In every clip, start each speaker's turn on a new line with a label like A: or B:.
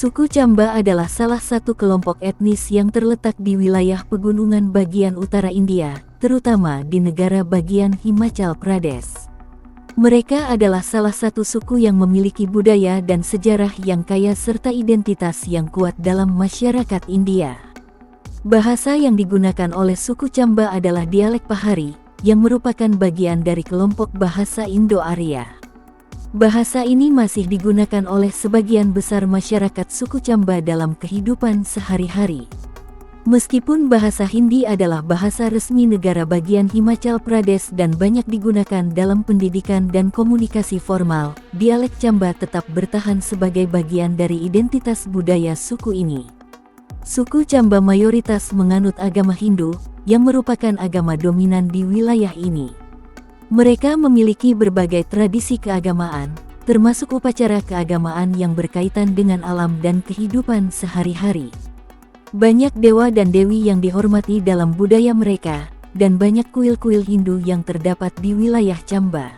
A: Suku Chamba adalah salah satu kelompok etnis yang terletak di wilayah pegunungan bagian utara India, terutama di negara bagian Himachal Pradesh. Mereka adalah salah satu suku yang memiliki budaya dan sejarah yang kaya serta identitas yang kuat dalam masyarakat India. Bahasa yang digunakan oleh suku Chamba adalah dialek Pahari, yang merupakan bagian dari kelompok bahasa Indo-Arya. Bahasa ini masih digunakan oleh sebagian besar masyarakat suku Chamba dalam kehidupan sehari-hari. Meskipun bahasa Hindi adalah bahasa resmi negara bagian Himachal Pradesh dan banyak digunakan dalam pendidikan dan komunikasi formal, dialek Chamba tetap bertahan sebagai bagian dari identitas budaya suku ini. Suku Chamba mayoritas menganut agama Hindu, yang merupakan agama dominan di wilayah ini. Mereka memiliki berbagai tradisi keagamaan, termasuk upacara keagamaan yang berkaitan dengan alam dan kehidupan sehari-hari. Banyak dewa dan dewi yang dihormati dalam budaya mereka, dan banyak kuil-kuil Hindu yang terdapat di wilayah Chamba.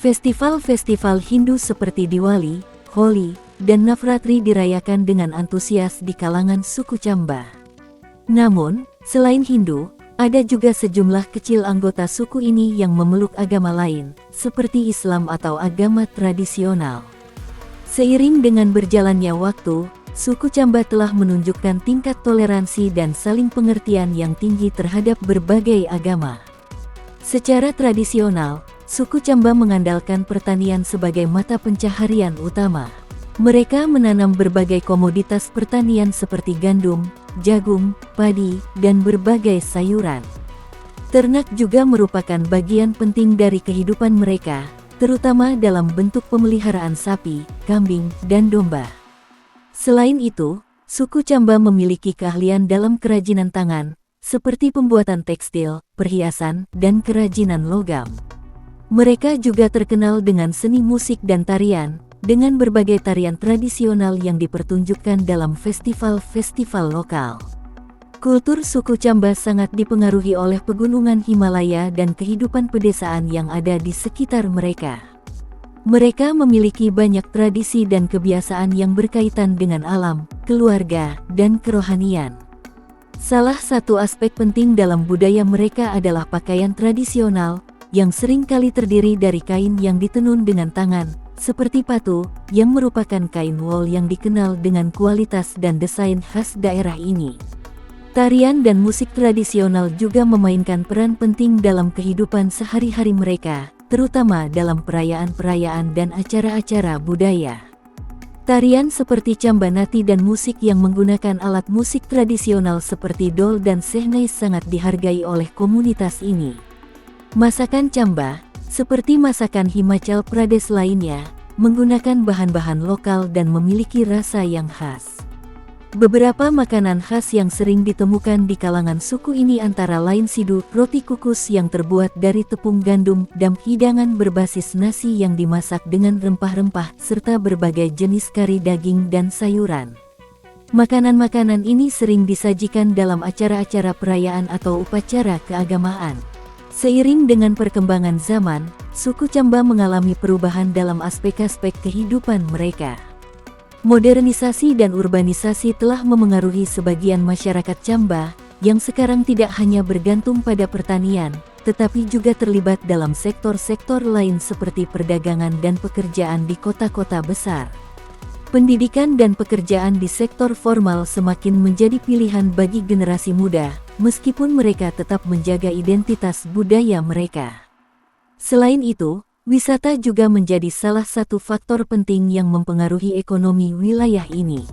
A: Festival-festival Hindu seperti Diwali, Holi, dan Navratri dirayakan dengan antusias di kalangan suku Chamba. Namun, selain Hindu, ada juga sejumlah kecil anggota suku ini yang memeluk agama lain, seperti Islam atau agama tradisional. Seiring dengan berjalannya waktu, suku Chamba telah menunjukkan tingkat toleransi dan saling pengertian yang tinggi terhadap berbagai agama. Secara tradisional, suku Chamba mengandalkan pertanian sebagai mata pencaharian utama. Mereka menanam berbagai komoditas pertanian seperti gandum, jagung, padi, dan berbagai sayuran. Ternak juga merupakan bagian penting dari kehidupan mereka, terutama dalam bentuk pemeliharaan sapi, kambing, dan domba. Selain itu, suku Chamba memiliki keahlian dalam kerajinan tangan, seperti pembuatan tekstil, perhiasan, dan kerajinan logam. Mereka juga terkenal dengan seni musik dan tarian, dengan berbagai tarian tradisional yang dipertunjukkan dalam festival-festival lokal. Kultur suku Chamba sangat dipengaruhi oleh pegunungan Himalaya dan kehidupan pedesaan yang ada di sekitar mereka. Mereka memiliki banyak tradisi dan kebiasaan yang berkaitan dengan alam, keluarga, dan kerohanian. Salah satu aspek penting dalam budaya mereka adalah pakaian tradisional, yang sering kali terdiri dari kain yang ditenun dengan tangan, seperti patu, yang merupakan kain wol yang dikenal dengan kualitas dan desain khas daerah ini. Tarian dan musik tradisional juga memainkan peran penting dalam kehidupan sehari-hari mereka, terutama dalam perayaan-perayaan dan acara-acara budaya. Tarian seperti Chamba Nati dan musik yang menggunakan alat musik tradisional seperti dol dan sehnai sangat dihargai oleh komunitas ini. Masakan Chamba, seperti masakan Himachal Pradesh lainnya, menggunakan bahan-bahan lokal dan memiliki rasa yang khas. Beberapa makanan khas yang sering ditemukan di kalangan suku ini antara lain siddu, roti kukus yang terbuat dari tepung gandum, dan hidangan berbasis nasi yang dimasak dengan rempah-rempah, serta berbagai jenis kari daging dan sayuran. Makanan-makanan ini sering disajikan dalam acara-acara perayaan atau upacara keagamaan. Seiring dengan perkembangan zaman, suku Chamba mengalami perubahan dalam aspek-aspek kehidupan mereka. Modernisasi dan urbanisasi telah memengaruhi sebagian masyarakat Chamba, yang sekarang tidak hanya bergantung pada pertanian, tetapi juga terlibat dalam sektor-sektor lain seperti perdagangan dan pekerjaan di kota-kota besar. Pendidikan dan pekerjaan di sektor formal semakin menjadi pilihan bagi generasi muda, meskipun mereka tetap menjaga identitas budaya mereka. Selain itu, wisata juga menjadi salah satu faktor penting yang mempengaruhi ekonomi wilayah ini.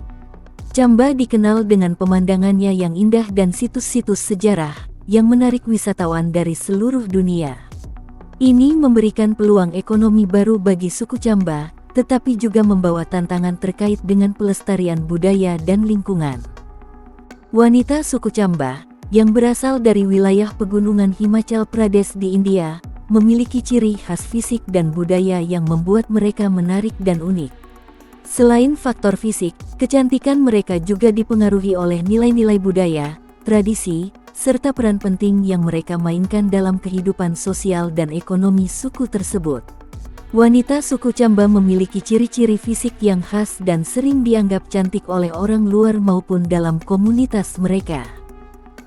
A: Chamba dikenal dengan pemandangannya yang indah dan situs-situs sejarah, yang menarik wisatawan dari seluruh dunia. Ini memberikan peluang ekonomi baru bagi suku Chamba, tetapi juga membawa tantangan terkait dengan pelestarian budaya dan lingkungan. Wanita suku Chamba, yang berasal dari wilayah pegunungan Himachal Pradesh di India, memiliki ciri khas fisik dan budaya yang membuat mereka menarik dan unik. Selain faktor fisik, kecantikan mereka juga dipengaruhi oleh nilai-nilai budaya, tradisi, serta peran penting yang mereka mainkan dalam kehidupan sosial dan ekonomi suku tersebut. Wanita suku Chamba memiliki ciri-ciri fisik yang khas dan sering dianggap cantik oleh orang luar maupun dalam komunitas mereka.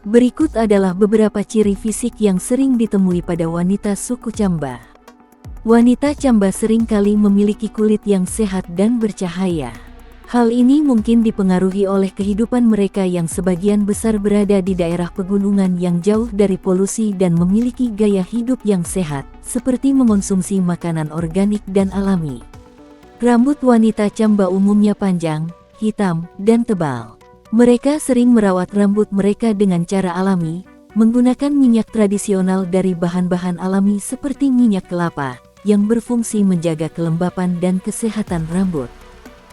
A: Berikut adalah beberapa ciri fisik yang sering ditemui pada wanita suku Chamba. Wanita Chamba seringkali memiliki kulit yang sehat dan bercahaya. Hal ini mungkin dipengaruhi oleh kehidupan mereka yang sebagian besar berada di daerah pegunungan yang jauh dari polusi dan memiliki gaya hidup yang sehat, seperti mengonsumsi makanan organik dan alami. Rambut wanita Chamba umumnya panjang, hitam, dan tebal. Mereka sering merawat rambut mereka dengan cara alami, menggunakan minyak tradisional dari bahan-bahan alami seperti minyak kelapa, yang berfungsi menjaga kelembapan dan kesehatan rambut.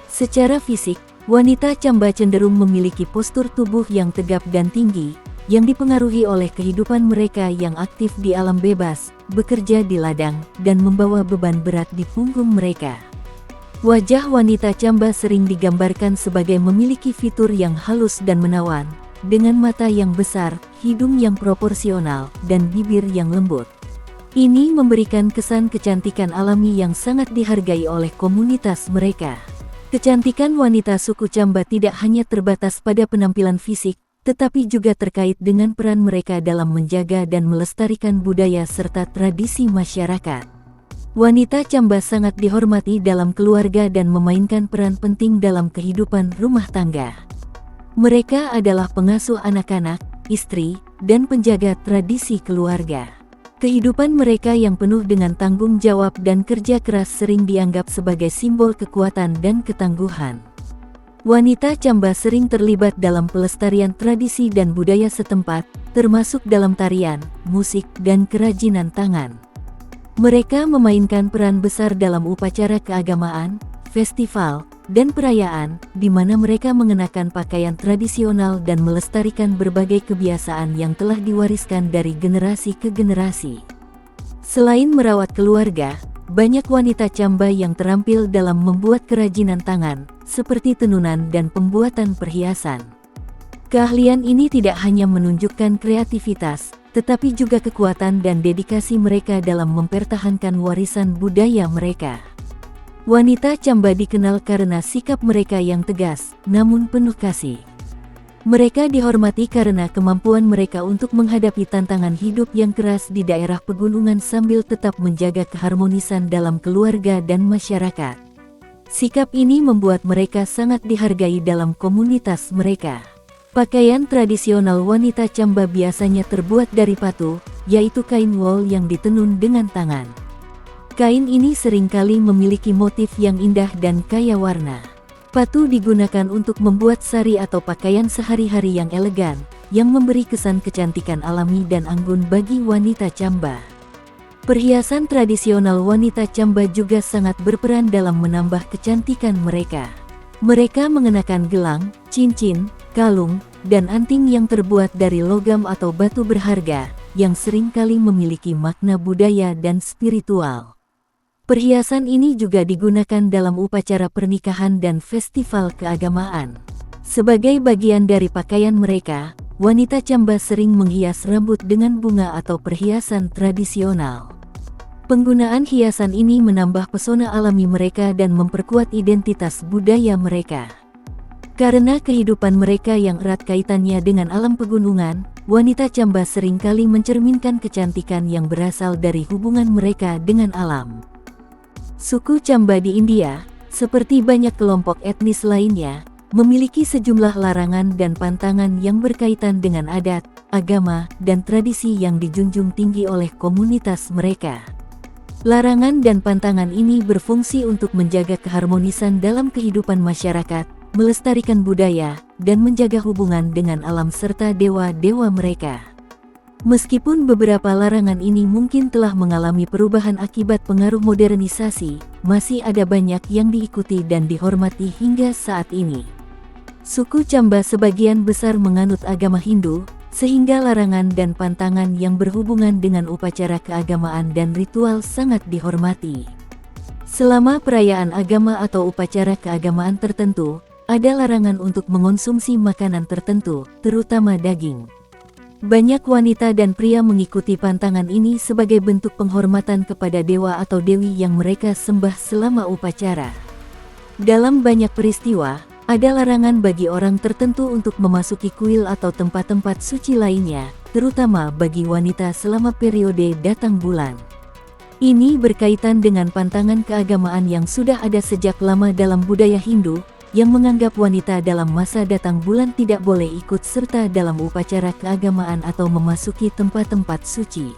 A: Secara fisik, wanita Chamba cenderung memiliki postur tubuh yang tegap dan tinggi, yang dipengaruhi oleh kehidupan mereka yang aktif di alam bebas, bekerja di ladang, dan membawa beban berat di punggung mereka. Wajah wanita Chamba sering digambarkan sebagai memiliki fitur yang halus dan menawan, dengan mata yang besar, hidung yang proporsional, dan bibir yang lembut. Ini memberikan kesan kecantikan alami yang sangat dihargai oleh komunitas mereka. Kecantikan wanita suku Chamba tidak hanya terbatas pada penampilan fisik, tetapi juga terkait dengan peran mereka dalam menjaga dan melestarikan budaya serta tradisi masyarakat. Wanita Chamba sangat dihormati dalam keluarga dan memainkan peran penting dalam kehidupan rumah tangga. Mereka adalah pengasuh anak-anak, istri, dan penjaga tradisi keluarga. Kehidupan mereka yang penuh dengan tanggung jawab dan kerja keras sering dianggap sebagai simbol kekuatan dan ketangguhan. Wanita Chamba sering terlibat dalam pelestarian tradisi dan budaya setempat, termasuk dalam tarian, musik, dan kerajinan tangan. Mereka memainkan peran besar dalam upacara keagamaan, festival, dan perayaan, di mana mereka mengenakan pakaian tradisional dan melestarikan berbagai kebiasaan yang telah diwariskan dari generasi ke generasi. Selain merawat keluarga, banyak wanita Chamba yang terampil dalam membuat kerajinan tangan, seperti tenunan dan pembuatan perhiasan. Keahlian ini tidak hanya menunjukkan kreativitas, tetapi juga kekuatan dan dedikasi mereka dalam mempertahankan warisan budaya mereka. Wanita Chamba dikenal karena sikap mereka yang tegas, namun penuh kasih. Mereka dihormati karena kemampuan mereka untuk menghadapi tantangan hidup yang keras di daerah pegunungan sambil tetap menjaga keharmonisan dalam keluarga dan masyarakat. Sikap ini membuat mereka sangat dihargai dalam komunitas mereka. Pakaian tradisional wanita Chamba biasanya terbuat dari patu, yaitu kain wol yang ditenun dengan tangan. Kain ini seringkali memiliki motif yang indah dan kaya warna. Patu digunakan untuk membuat sari atau pakaian sehari-hari yang elegan, yang memberi kesan kecantikan alami dan anggun bagi wanita Chamba. Perhiasan tradisional wanita Chamba juga sangat berperan dalam menambah kecantikan mereka. Mereka mengenakan gelang, cincin, kalung, dan anting yang terbuat dari logam atau batu berharga, yang seringkali memiliki makna budaya dan spiritual. Perhiasan ini juga digunakan dalam upacara pernikahan dan festival keagamaan. Sebagai bagian dari pakaian mereka, wanita Chamba sering menghias rambut dengan bunga atau perhiasan tradisional. Penggunaan hiasan ini menambah pesona alami mereka dan memperkuat identitas budaya mereka. Karena kehidupan mereka yang erat kaitannya dengan alam pegunungan, wanita Chamba seringkali mencerminkan kecantikan yang berasal dari hubungan mereka dengan alam. Suku Chamba di India, seperti banyak kelompok etnis lainnya, memiliki sejumlah larangan dan pantangan yang berkaitan dengan adat, agama, dan tradisi yang dijunjung tinggi oleh komunitas mereka. Larangan dan pantangan ini berfungsi untuk menjaga keharmonisan dalam kehidupan masyarakat, melestarikan budaya, dan menjaga hubungan dengan alam serta dewa-dewa mereka. Meskipun beberapa larangan ini mungkin telah mengalami perubahan akibat pengaruh modernisasi, masih ada banyak yang diikuti dan dihormati hingga saat ini. Suku Chamba sebagian besar menganut agama Hindu, sehingga larangan dan pantangan yang berhubungan dengan upacara keagamaan dan ritual sangat dihormati. Selama perayaan agama atau upacara keagamaan tertentu, ada larangan untuk mengonsumsi makanan tertentu, terutama daging. Banyak wanita dan pria mengikuti pantangan ini sebagai bentuk penghormatan kepada dewa atau dewi yang mereka sembah selama upacara. Dalam banyak peristiwa, ada larangan bagi orang tertentu untuk memasuki kuil atau tempat-tempat suci lainnya, terutama bagi wanita selama periode datang bulan. Ini berkaitan dengan pantangan keagamaan yang sudah ada sejak lama dalam budaya Hindu, yang menganggap wanita dalam masa datang bulan tidak boleh ikut serta dalam upacara keagamaan atau memasuki tempat-tempat suci.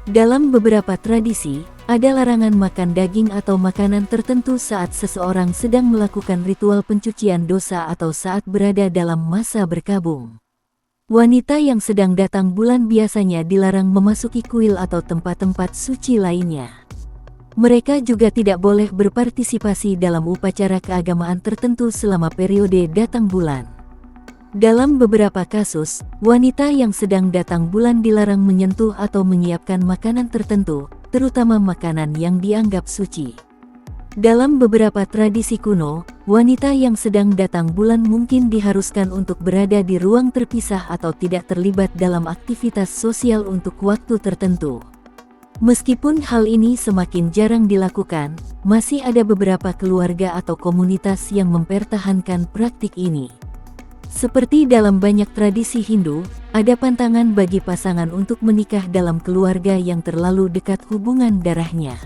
A: Dalam beberapa tradisi, ada larangan makan daging atau makanan tertentu saat seseorang sedang melakukan ritual pencucian dosa atau saat berada dalam masa berkabung. Wanita yang sedang datang bulan biasanya dilarang memasuki kuil atau tempat-tempat suci lainnya. Mereka juga tidak boleh berpartisipasi dalam upacara keagamaan tertentu selama periode datang bulan. Dalam beberapa kasus, wanita yang sedang datang bulan dilarang menyentuh atau menyiapkan makanan tertentu, terutama makanan yang dianggap suci. Dalam beberapa tradisi kuno, wanita yang sedang datang bulan mungkin diharuskan untuk berada di ruang terpisah atau tidak terlibat dalam aktivitas sosial untuk waktu tertentu. Meskipun hal ini semakin jarang dilakukan, masih ada beberapa keluarga atau komunitas yang mempertahankan praktik ini. Seperti dalam banyak tradisi Hindu, ada pantangan bagi pasangan untuk menikah dalam keluarga yang terlalu dekat hubungan darahnya.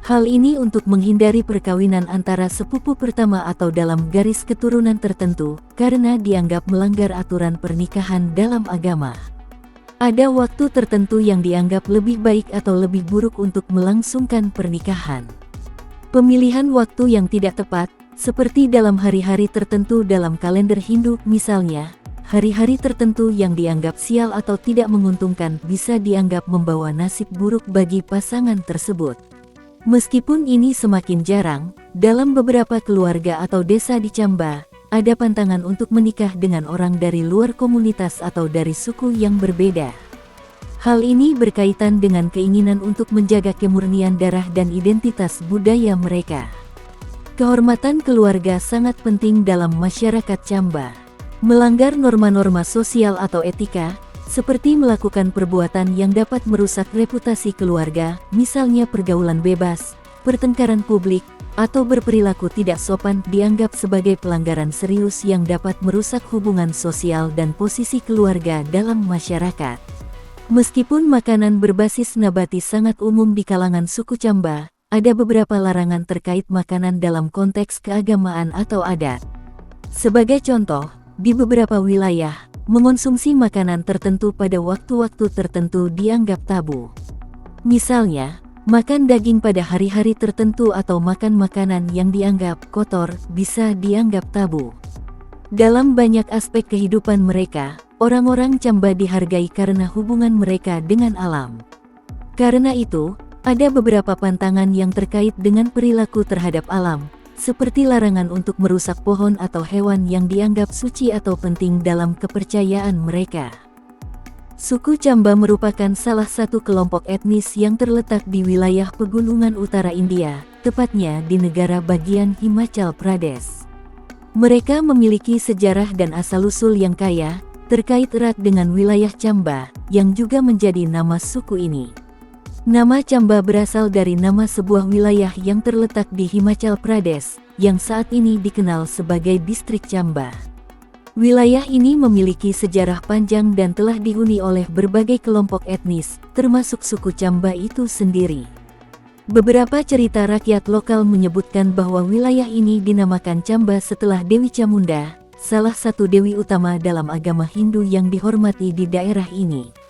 A: Hal ini untuk menghindari perkawinan antara sepupu pertama atau dalam garis keturunan tertentu, karena dianggap melanggar aturan pernikahan dalam agama. Ada waktu tertentu yang dianggap lebih baik atau lebih buruk untuk melangsungkan pernikahan. Pemilihan waktu yang tidak tepat, seperti dalam hari-hari tertentu dalam kalender Hindu misalnya, hari-hari tertentu yang dianggap sial atau tidak menguntungkan bisa dianggap membawa nasib buruk bagi pasangan tersebut. Meskipun ini semakin jarang, dalam beberapa keluarga atau desa di Chamba, ada pantangan untuk menikah dengan orang dari luar komunitas atau dari suku yang berbeda. Hal ini berkaitan dengan keinginan untuk menjaga kemurnian darah dan identitas budaya mereka. Kehormatan keluarga sangat penting dalam masyarakat Chamba. Melanggar norma-norma sosial atau etika, seperti melakukan perbuatan yang dapat merusak reputasi keluarga, misalnya pergaulan bebas, pertengkaran publik, atau berperilaku tidak sopan dianggap sebagai pelanggaran serius yang dapat merusak hubungan sosial dan posisi keluarga dalam masyarakat. Meskipun makanan berbasis nabati sangat umum di kalangan suku Chamba, ada beberapa larangan terkait makanan dalam konteks keagamaan atau adat. Sebagai contoh, di beberapa wilayah, mengonsumsi makanan tertentu pada waktu-waktu tertentu dianggap tabu. Misalnya, makan daging pada hari-hari tertentu atau makan makanan yang dianggap kotor bisa dianggap tabu. Dalam banyak aspek kehidupan mereka, orang-orang Chamba dihargai karena hubungan mereka dengan alam. Karena itu, ada beberapa pantangan yang terkait dengan perilaku terhadap alam, seperti larangan untuk merusak pohon atau hewan yang dianggap suci atau penting dalam kepercayaan mereka. Suku Chamba merupakan salah satu kelompok etnis yang terletak di wilayah pegunungan utara India, tepatnya di negara bagian Himachal Pradesh. Mereka memiliki sejarah dan asal-usul yang kaya, terkait erat dengan wilayah Chamba, yang juga menjadi nama suku ini. Nama Chamba berasal dari nama sebuah wilayah yang terletak di Himachal Pradesh, yang saat ini dikenal sebagai distrik Chamba. Wilayah ini memiliki sejarah panjang dan telah dihuni oleh berbagai kelompok etnis, termasuk suku Chamba itu sendiri. Beberapa cerita rakyat lokal menyebutkan bahwa wilayah ini dinamakan Chamba setelah Dewi Chamunda, salah satu dewi utama dalam agama Hindu yang dihormati di daerah ini.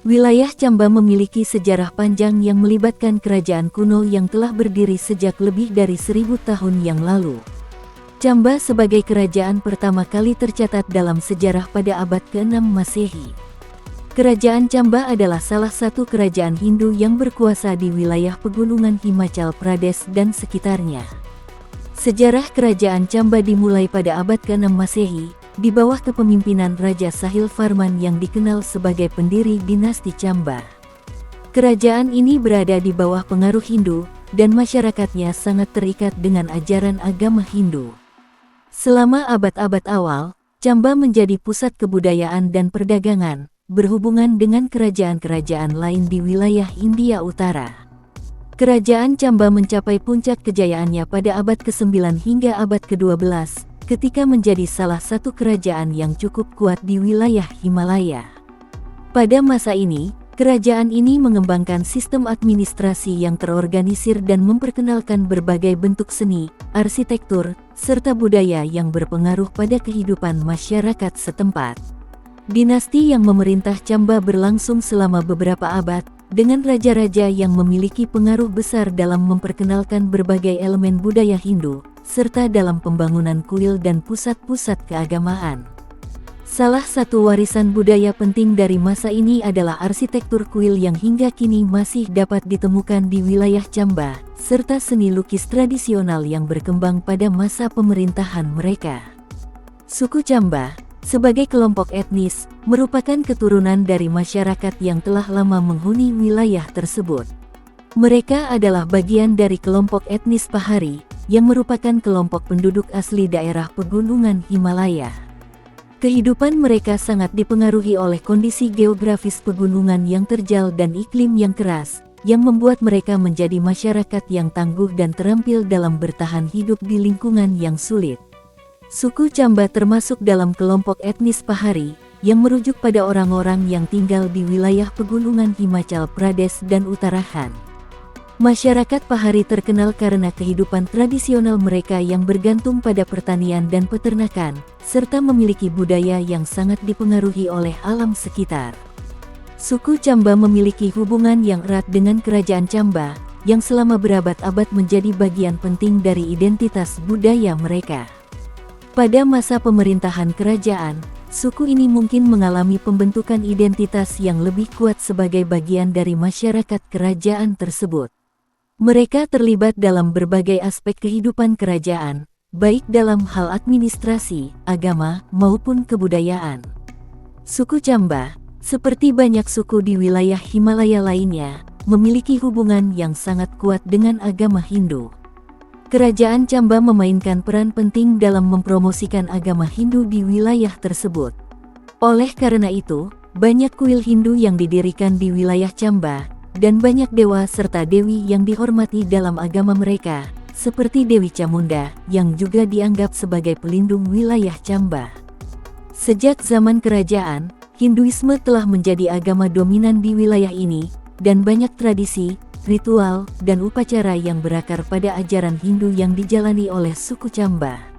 A: Wilayah Chamba memiliki sejarah panjang yang melibatkan kerajaan kuno yang telah berdiri sejak lebih dari 1000 tahun yang lalu. Chamba sebagai kerajaan pertama kali tercatat dalam sejarah pada abad ke-6 Masehi. Kerajaan Chamba adalah salah satu kerajaan Hindu yang berkuasa di wilayah pegunungan Himachal Pradesh dan sekitarnya. Sejarah kerajaan Chamba dimulai pada abad ke-6 Masehi, di bawah kepemimpinan Raja Sahil Varman yang dikenal sebagai pendiri dinasti Chamba. Kerajaan ini berada di bawah pengaruh Hindu, dan masyarakatnya sangat terikat dengan ajaran agama Hindu. Selama abad-abad awal, Chamba menjadi pusat kebudayaan dan perdagangan, berhubungan dengan kerajaan-kerajaan lain di wilayah India Utara. Kerajaan Chamba mencapai puncak kejayaannya pada abad ke-9 hingga abad ke-12, ketika menjadi salah satu kerajaan yang cukup kuat di wilayah Himalaya. Pada masa ini, kerajaan ini mengembangkan sistem administrasi yang terorganisir dan memperkenalkan berbagai bentuk seni, arsitektur, serta budaya yang berpengaruh pada kehidupan masyarakat setempat. Dinasti yang memerintah Chamba berlangsung selama beberapa abad, dengan raja-raja yang memiliki pengaruh besar dalam memperkenalkan berbagai elemen budaya Hindu, serta dalam pembangunan kuil dan pusat-pusat keagamaan. Salah satu warisan budaya penting dari masa ini adalah arsitektur kuil yang hingga kini masih dapat ditemukan di wilayah Chamba, serta seni lukis tradisional yang berkembang pada masa pemerintahan mereka. Suku Chamba, sebagai kelompok etnis, merupakan keturunan dari masyarakat yang telah lama menghuni wilayah tersebut. Mereka adalah bagian dari kelompok etnis Pahari, yang merupakan kelompok penduduk asli daerah pegunungan Himalaya. Kehidupan mereka sangat dipengaruhi oleh kondisi geografis pegunungan yang terjal dan iklim yang keras, yang membuat mereka menjadi masyarakat yang tangguh dan terampil dalam bertahan hidup di lingkungan yang sulit. Suku Chamba termasuk dalam kelompok etnis Pahari, yang merujuk pada orang-orang yang tinggal di wilayah pegunungan Himachal Pradesh dan Uttarakhand. Masyarakat Pahari terkenal karena kehidupan tradisional mereka yang bergantung pada pertanian dan peternakan, serta memiliki budaya yang sangat dipengaruhi oleh alam sekitar. Suku Chamba memiliki hubungan yang erat dengan kerajaan Chamba, yang selama berabad-abad menjadi bagian penting dari identitas budaya mereka. Pada masa pemerintahan kerajaan, suku ini mungkin mengalami pembentukan identitas yang lebih kuat sebagai bagian dari masyarakat kerajaan tersebut. Mereka terlibat dalam berbagai aspek kehidupan kerajaan, baik dalam hal administrasi, agama, maupun kebudayaan. Suku Chamba, seperti banyak suku di wilayah Himalaya lainnya, memiliki hubungan yang sangat kuat dengan agama Hindu. Kerajaan Chamba memainkan peran penting dalam mempromosikan agama Hindu di wilayah tersebut. Oleh karena itu, banyak kuil Hindu yang didirikan di wilayah Chamba, dan banyak dewa serta dewi yang dihormati dalam agama mereka, seperti Dewi Chamunda, yang juga dianggap sebagai pelindung wilayah Chamba. Sejak zaman kerajaan, Hinduisme telah menjadi agama dominan di wilayah ini, dan banyak tradisi, ritual, dan upacara yang berakar pada ajaran Hindu yang dijalani oleh suku Chamba.